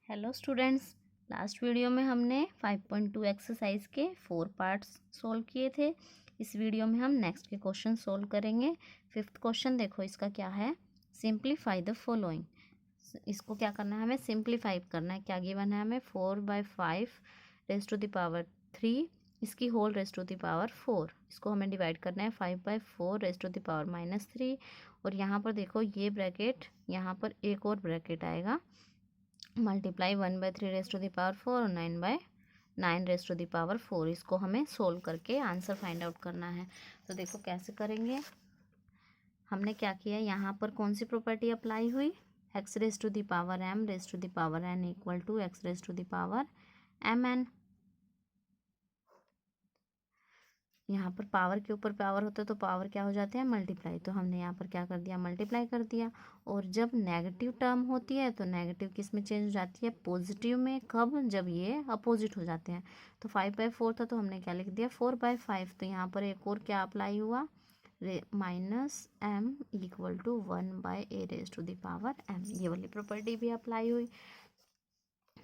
Hello students. Last video में हमने 5.2 exercise के 4 पार्ट्स सोल्व किए थे। इस वीडियो में हम नेक्स्ट के क्वेश्चन सोल्व करेंगे। फिफ्थ क्वेश्चन देखो, इसका क्या है, सिंप्लीफाई द फॉलोइंग। इसको क्या करना है, हमें सिंप्लीफाई करना है। क्या गिवन है हमें, 4/5 रेज टू द पावर 3, इसकी whole raise to the power 4। इसको हमें डिवाइड करना है 5/4 रेज टू द पावर -3। और यहाँ पर देखो ये ब्रैकेट, यहाँ पर एक और ब्रैकेट आएगा, multiply 1/3 raise to the power 4 और 9/9 रेज टू द पावर 4। इसको हमें सोल्व करके आंसर फाइंड आउट करना है। तो देखो कैसे करेंगे। हमने क्या किया, यहाँ पर कौन सी प्रॉपर्टी अप्लाई हुई, x raise to the power m raise to the power n equal to x raise to the power mn। यहाँ पर पावर के ऊपर पावर होता है तो पावर क्या हो जाते हैं, मल्टीप्लाई। तो हमने यहाँ पर क्या कर दिया, मल्टीप्लाई कर दिया। और जब नेगेटिव टर्म होती है तो नेगेटिव किस में चेंज हो जाती है, पॉजिटिव में। कब, जब ये अपोजिट हो जाते हैं। तो 5/4 था तो हमने क्या लिख दिया, 4/5। तो यहाँ पर एक और क्या अप्लाई हुआ, -m equal to 1/a raise to the power m। ये वाली प्रॉपर्टी भी अप्लाई हुई।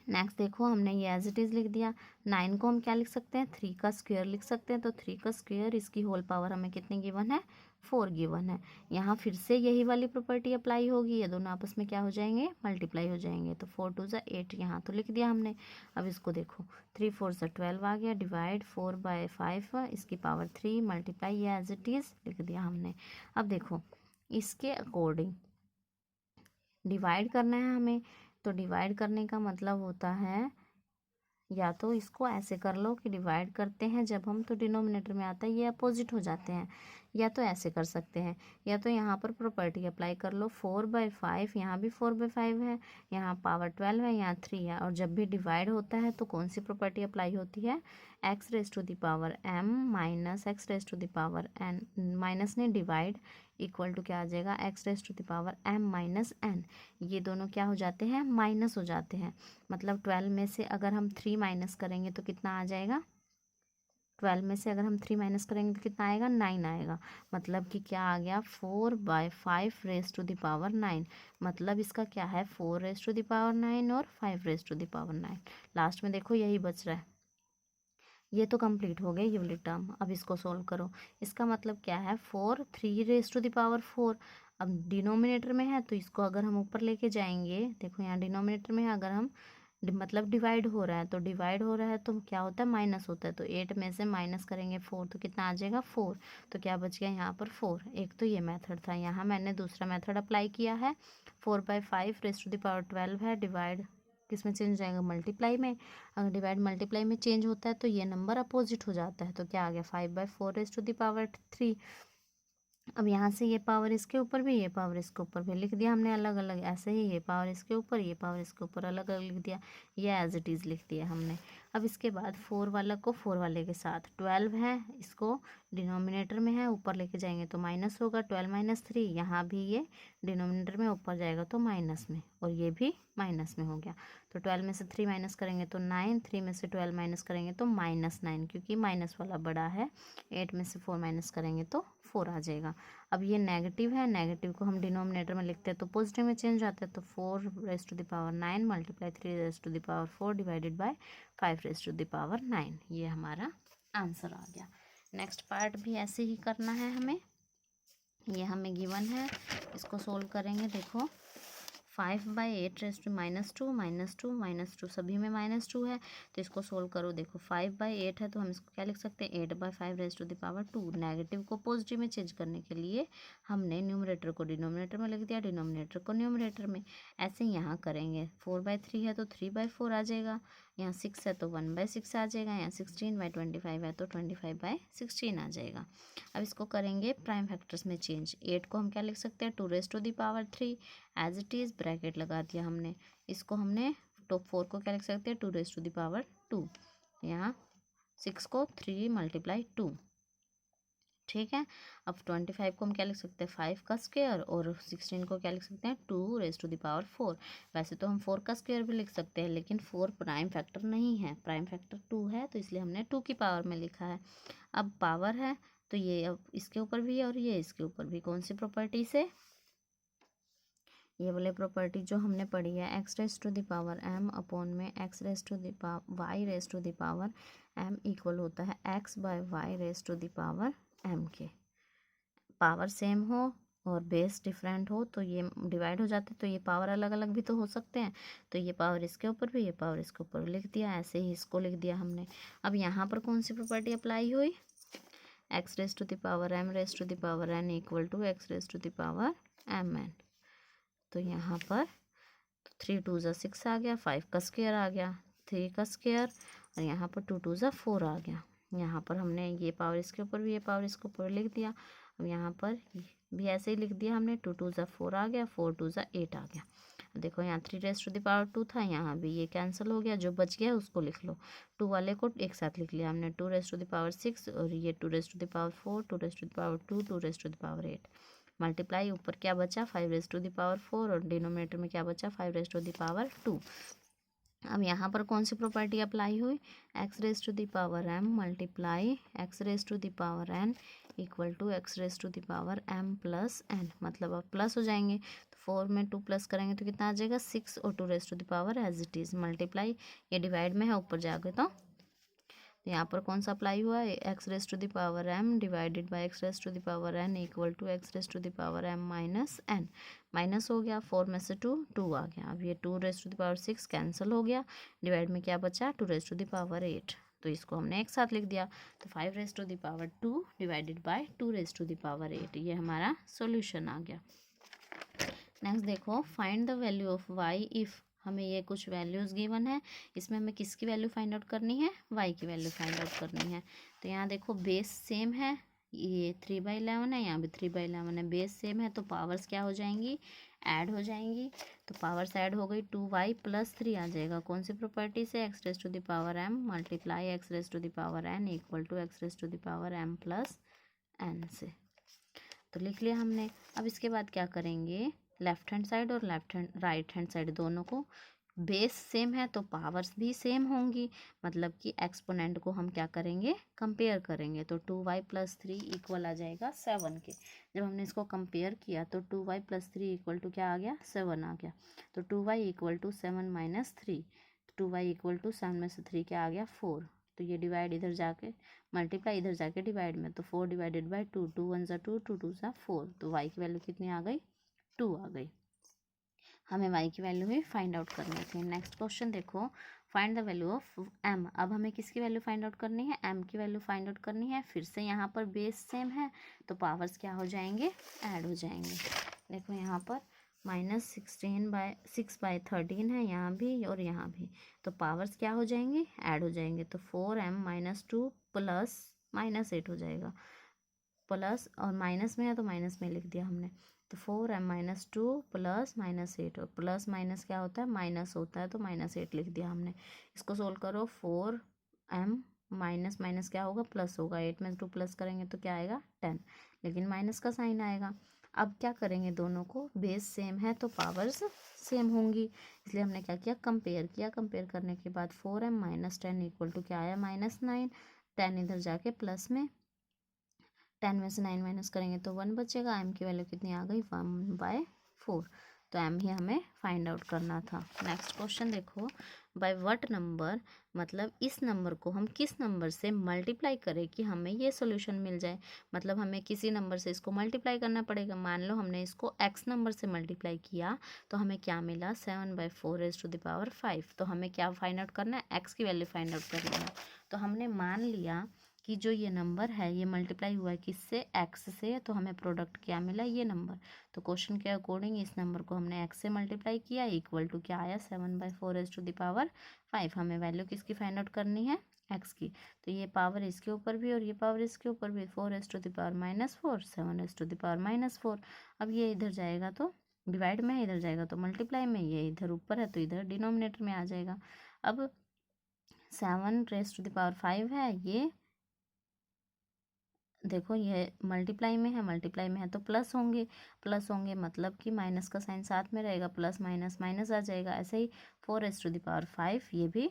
नेक्स्ट देखो, हमने ये एज इट इज़ लिख दिया। 9 को हम क्या लिख सकते हैं, 3 का स्क्वायर लिख सकते हैं। तो 3 का स्क्वायर, इसकी होल पावर हमें कितनी गिवन है, 4 गिवन है। यहाँ फिर से यही वाली प्रॉपर्टी अप्लाई होगी, ये दोनों आपस में क्या हो जाएंगे, मल्टीप्लाई हो जाएंगे। तो 4 2 ज़ा 8 यहाँ तो लिख दिया हमने। अब इसको देखो, 3 4 ज़ा 12 आ गया, डिवाइड 4/5 इसकी पावर 3, मल्टीप्लाई ये एज इट इज़ लिख दिया हमने। अब देखो इसके अकॉर्डिंग डिवाइड करना है हमें। तो डिवाइड करने का मतलब होता है, या तो इसको ऐसे कर लो कि डिवाइड करते हैं जब हम तो डिनोमिनेटर में आता है ये अपोजिट हो जाते हैं, या तो ऐसे कर सकते हैं, या तो यहाँ पर प्रॉपर्टी अप्लाई कर लो। 4/5, यहाँ भी 4/5 है, यहाँ पावर 12 है, यहाँ 3 है। और जब भी डिवाइड होता है तो कौन सी प्रॉपर्टी अप्लाई होती है, x raise to the power m minus x raise to the power n, minus ने डिवाइड, इक्वल टू क्या आ जाएगा, x raise to the power m minus n। ये दोनों क्या हो जाते हैं, माइनस हो जाते हैं। मतलब 12 में से अगर हम 3 माइनस करेंगे तो कितना आ जाएगा, 12 में से अगर हम 3 माइनस करेंगे तो कितना आएगा, 9 आएगा। मतलब कि क्या आ गया, 4/5 रेज टू द पावर 9। मतलब इसका क्या है, 4 रेज टू द पावर 9 और 5 raise to the power 9। Last में देखो यही बच रहा है। ये तो कंप्लीट हो गई ये वाली टर्म। अब इसको सोल्व करो। इसका मतलब क्या है, 4 3 रेज टू द पावर 4। अब डिनोमिनेटर में है तो इसको अगर हम ऊपर लेके जाएंगे, देखो यहाँ डिनोमिनेटर में है, अगर हम मतलब डिवाइड हो रहा है तो डिवाइड हो रहा है तो क्या होता है, माइनस होता है। तो 8 में से माइनस करेंगे 4 तो कितना आ जाएगा, 4। तो क्या बच गया यहाँ पर 4। एक तो ये मेथड था, यहाँ मैंने दूसरा मेथड अप्लाई किया है। 4/5 रेज टू द पावर 12 है, डिवाइड किस में चेंज हो जाएगा, मल्टीप्लाई में। अगर डिवाइड मल्टीप्लाई में चेंज होता है तो ये नंबर अपोजिट हो जाता है। तो क्या आ गया, 5/4 रेज टू द पावर 3। अब यहाँ से ये पावर इसके ऊपर भी, ये पावर इसके ऊपर भी लिख दिया हमने अलग अलग। ऐसे ही ये पावर इसके ऊपर, ये पावर इसके ऊपर अलग अलग लिख दिया। ये एज इट इज़ लिख दिया हमने। अब इसके बाद 4 वाला को 4 वाले के साथ, 12 है, इसको डिनोमिनेटर में है, ऊपर लेके जाएंगे तो माइनस होगा, 12 - 3। यहाँ भी ये डिनोमिनेटर में ऊपर जाएगा तो माइनस में, और ये भी माइनस में हो गया। तो 12 में से 3 माइनस करेंगे तो 9, 3 में से 12 माइनस करेंगे तो -9, क्योंकि माइनस वाला बड़ा है। 8 में से 4 माइनस करेंगे तो 4 आ जाएगा। अब ये नेगेटिव है, नेगेटिव को हम डिनोमिनेटर में लिखते हैं तो पॉजिटिव में चेंज जाता है। तो 4 raise to the power 9 multiply 3 raise to the power 4 divided by 5 raise to the power 9। ये हमारा आंसर आ गया। नेक्स्ट पार्ट भी ऐसे ही करना है हमें। ये हमें गिवन है, इसको सोल्व करेंगे। देखो 5/8 रेज टू -2 -2 सभी में -2 है तो इसको सोल्व करो। देखो 5/8 है तो हम इसको क्या लिख सकते हैं, 8/5 raise to the power 2। Negative को पॉजिटिव में चेंज करने के लिए हमने न्यूमरेटर को डिनोमिनेटर में लिख दिया, डिनोमिनेटर को न्यूमरेटर में। ऐसे ही यहाँ करेंगे, 4/3 है तो 3/4 आ जाएगा, यहाँ 6 है तो 1/6 आ जाएगा, यहाँ 16/25 है तो 25/16 आ जाएगा। अब इसको करेंगे प्राइम फैक्टर्स में चेंज। 8 को हम क्या लिख सकते हैं, 2 raise to the power 3 as it is, bracket लगा दिया हमने। इसको हमने तो 4 को क्या लिख सकते हैं, 2 रेज टू द पावर 2। यहाँ 6 को 3 × 2, ठीक है। अब 25 को हम क्या लिख सकते हैं, 5 का स्क्वायर, और 16 को क्या लिख सकते हैं, 2 रेज टू द पावर 4। वैसे तो हम 4 का स्क्वायर भी लिख सकते हैं, लेकिन 4 प्राइम फैक्टर नहीं है, प्राइम फैक्टर 2 है, तो इसलिए हमने 2 की पावर में लिखा है। अब पावर है तो ये अब इसके ऊपर भी है और ये इसके ऊपर भी, कौन सी प्रॉपर्टी से, ये वाली प्रॉपर्टी जो हमने पढ़ी है, x raise to the power m upon में x raise to the y raise to the power m equal होता है x by y raise to the power m के। पावर सेम हो और बेस डिफरेंट हो तो ये डिवाइड हो जाते, तो ये पावर अलग अलग भी तो हो सकते हैं, तो ये पावर इसके ऊपर भी, ये पावर इसके ऊपर लिख दिया, ऐसे ही इसको लिख दिया हमने। अब यहाँ पर कौन सी प्रॉपर्टी अप्लाई हुई, x raise to the power m raise to the power n equal to x raise to the power m n. तो यहाँ पर 3 2 ज़ा 6 आ गया, 5 का स्क्वायर आ गया, 3 का स्क्वायर, और यहाँ पर 2 2 ज़ा 4 आ गया। यहाँ पर हमने ये पावर इसके ऊपर भी, ये पावर इसके ऊपर लिख दिया। अब यहाँ पर भी ऐसे ही लिख दिया हमने, 2 2 ज़ा 4 आ गया, 4 2 ज़ा 8 आ गया। देखो यहाँ 3 रेस टू द पावर 2 था, यहाँ भी ये कैंसिल हो गया, जो बच गया उसको लिख लो। 2 वाले को एक साथ लिख लिया हमने, 2 रेस टू द पावर 6 और ये 2 raise to the power 4, 2 raise to the power 2, 2 raise to the power 8। Multiply, ऊपर क्या बचा 5 रेस टू द पावर 4 और डिनोमिनेटर में क्या बचा 5 रेस टू द पावर 2। अब यहाँ पर कौन सी प्रॉपर्टी अप्लाई हुई, x raise to the power m multiply x raise to the power n equal to x raise to the power m plus n, मतलब अब प्लस हो जाएंगे, तो 4 में 2 प्लस करेंगे तो कितना आ जाएगा 6 और 2 raise to the power as it is multiply, ये डिवाइड में है ऊपर जाके, तो यहाँ पर कौन सा अप्लाई हुआ है, x raise to the power m divided by x raise to the power n equal to x raise to the power m minus n. Minus हो गया, 4 में से 2 2 आ गया। अब ये 2 raise to the power 6 cancel हो गया, डिवाइड में क्या बचा 2 रेस टू द पावर 8, तो इसको हमने एक साथ लिख दिया। तो 5 raise to the power 2 divided by 2 raise to the power 8, ये हमारा सोल्यूशन आ गया। नेक्स्ट देखो, find the value of y if, हमें ये कुछ वैल्यूज़ गिवन है, इसमें हमें किसकी वैल्यू फाइंड आउट करनी है, वाई की वैल्यू फाइंड आउट करनी है। तो यहाँ देखो बेस सेम है, ये 3/11 है, यहाँ भी 3/11 है, बेस सेम है तो पावर्स क्या हो जाएंगी, ऐड हो जाएंगी। तो पावर्स ऐड हो गई, 2y + 3 आ जाएगा, कौन सी प्रॉपर्टी से, x raise to the power m multiply x raise to the power n equal to x raise to the power m plus n से। तो लिख लिया हमने। अब इसके बाद क्या करेंगे, लेफ्ट हैंड साइड और राइट हैंड साइड दोनों को, बेस सेम है तो पावर्स भी सेम होंगी, मतलब कि एक्सपोनेंट को हम क्या करेंगे, कंपेयर करेंगे। तो 2y + 3 इक्वल आ जाएगा 7 के। जब हमने इसको कंपेयर किया तो 2y + 3 इक्वल टू क्या आ गया, 7 आ गया। तो 2y = 7 - 3, 2y = 7 में से 3 क्या आ गया 4, तो ये डिवाइड इधर जाके मल्टीप्लाई, इधर जाके डिवाइड में, तो 4 डिवाइडेड बाई 2, 2 1 ज़ा 2, 2 2 ज़ा 4, तो y की वैल्यू कितनी आ गई 2 आ गई। हमें y की वैल्यू ही फाइंड आउट करनी थी। नेक्स्ट क्वेश्चन देखो, find the value of m। अब हमें किसकी वैल्यू फाइंड आउट करनी है, m की वैल्यू फाइंड आउट करनी है। फिर से यहाँ पर बेस सेम है तो पावर्स क्या हो जाएंगे, ऐड हो जाएंगे। देखो यहाँ पर -16/6/13 है, यहाँ भी और यहाँ भी, तो पावर्स क्या हो जाएंगे, ऐड हो जाएंगे। तो 4m - 2 प्लस -8 हो जाएगा, प्लस और माइनस में है तो माइनस में लिख दिया हमने। तो 4m - 2 प्लस -8, और प्लस माइनस क्या होता है, माइनस होता है, तो -8 लिख दिया हमने। इसको सोल्व करो, 4m माइनस माइनस क्या होगा, प्लस होगा, 8 में 2 प्लस करेंगे तो क्या आएगा 10, लेकिन माइनस का साइन आएगा। अब क्या करेंगे, दोनों को बेस सेम है तो पावर्स सेम होंगी, इसलिए हमने क्या किया, कंपेयर किया। कंपेयर करने के बाद 4m - 10 इक्वल टू क्या आया -9, 10 इधर जाके प्लस में, 10 में से 9 माइनस करेंगे तो 1 बचेगा। m की वैल्यू कितनी आ गई 1/4, तो m ही हमें फाइंड आउट करना था। नेक्स्ट क्वेश्चन देखो, बाय व्हाट नंबर, मतलब इस नंबर को हम किस नंबर से मल्टीप्लाई करें कि हमें ये सॉल्यूशन मिल जाए। मतलब हमें किसी नंबर से इसको मल्टीप्लाई करना पड़ेगा। मान लो हमने इसको x नंबर से मल्टीप्लाई किया तो हमें क्या मिला 7/4 तो हमें क्या फाइंड आउट करना है, x की वैल्यू फाइंड आउट करनी है। तो हमने मान लिया कि जो ये नंबर है ये मल्टीप्लाई हुआ है किससे, x से, तो हमें प्रोडक्ट क्या मिला, ये नंबर। तो क्वेश्चन के अकॉर्डिंग इस नंबर को हमने x से मल्टीप्लाई किया, इक्वल टू क्या आया 7/4 हमें वैल्यू किसकी फाइंड आउट करनी है, x की। तो ये पावर इसके ऊपर भी और ये पावर इसके ऊपर भी, 4 -4 7 -4। अब ये इधर जाएगा तो डिवाइड में है, इधर जाएगा तो मल्टीप्लाई में, ये इधर ऊपर है तो इधर डिनोमिनेटर में आ जाएगा। अब 7 है, ये देखो ये मल्टीप्लाई में है, मल्टीप्लाई में है तो प्लस होंगे मतलब कि माइनस का साइन साथ में रहेगा, प्लस माइनस माइनस आ जाएगा। ऐसे ही 4 ये भी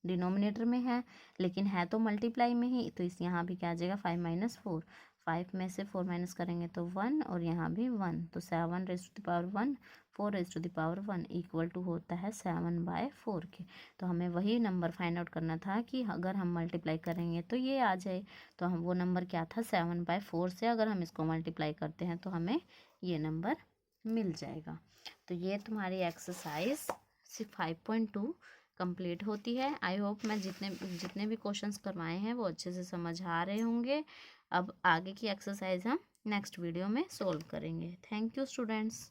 डिनोमिनेटर में है लेकिन है तो मल्टीप्लाई में ही, तो इस यहाँ भी क्या आ जाएगा 5 - 4, 5 में से 4 माइनस करेंगे तो 1 और यहाँ भी 1, तो 7 raise to the power 1 4 raise to the power 1 equal to होता है 7/4 के। तो हमें वही नंबर फाइंड आउट करना था कि अगर हम मल्टीप्लाई करेंगे तो ये आ जाए। तो हम वो नंबर क्या था 7/4 से अगर हम इसको मल्टीप्लाई करते हैं तो हमें ये नंबर मिल जाएगा। तो ये तुम्हारी एक्सरसाइज 5.2 कंप्लीट होती है। आई होप मैं जितने भी क्वेश्चंस करवाए हैं वो अच्छे से समझ आ रहे होंगे। अब आगे की एक्सरसाइज हम नेक्स्ट वीडियो में सोल्व करेंगे। Thank you students.